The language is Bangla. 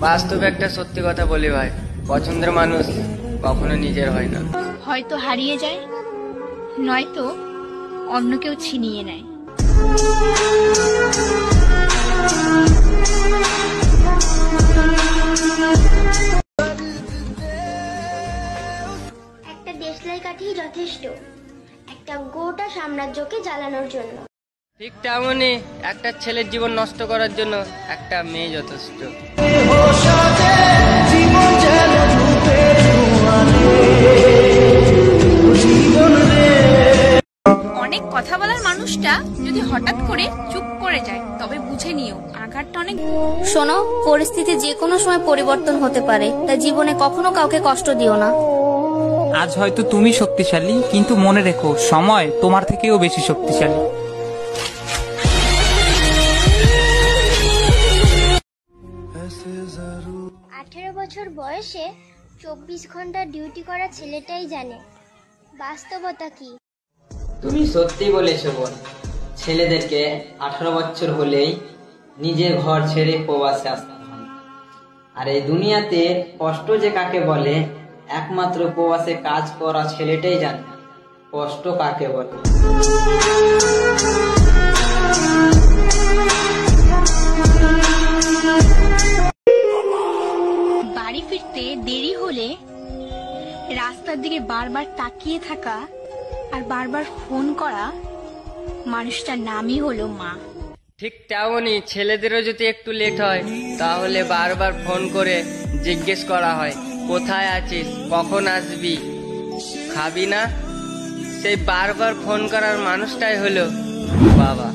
বাস্তবে একটা সত্যি কথা বলি ভাই, পছন্দের মানুষ কখনো নিজের হয় না। হয়তো হারিয়ে যায়, নয়তো অন্য কেউ ছিনিয়ে নেয়। একটা দেশলাই কাঠি যথেষ্ট একটা গোটা সাম্রাজ্যকে জ্বালানোর জন্য। ঠিক তেমনই একটা ছেলের জীবন নষ্ট করার জন্য একটা মেয়ে যথেষ্ট। অনেক কথা বলার মানুষটা যদি হঠাৎ করে চুপ করে যায় তবে বুঝে নিও আঘাতটা অনেক। শোনো, পরিস্থিতি যে কোনো সময় পরিবর্তন হতে পারে, তাই জীবনে কখনো কাউকে কষ্ট দিও না। আজ হয়তো তুমি শক্তিশালী, কিন্তু মনে রেখো সময় তোমার থেকেও বেশি শক্তিশালী। আঠেরো বছর বয়সে 24 ঘন্টা ডিউটি করা ছেলেটাই জানে বাস্তবতা কি। তুমি সত্যি বলেছো বোন। ছেলেদেরকে 18 বছর হলেই নিজের ঘর ছেড়ে প্রবাসে আসতে হয়। আর এই দুনিয়াতে কষ্ট যে কাকে বলে একমাত্র প্রবাসে কাজ করা ছেলেটাই জানে কষ্ট কাকে বলে। বাড়ি ফিরতে দেরি হলে রাস্তার দিকে বারবার তাকিয়ে থাকা আর বারবার ফোন করা মানুষটার নামই হলো মা। ঠিক তেমনই ছেলেদেরও যদি একটু লেট হয় তাহলে বারবার ফোন করে জিজ্ঞেস করা হয়, কোথায় আছিস, কখন আসবি, খাবি না? সেই বারবার ফোন করার মানুষটাই হলো বাবা।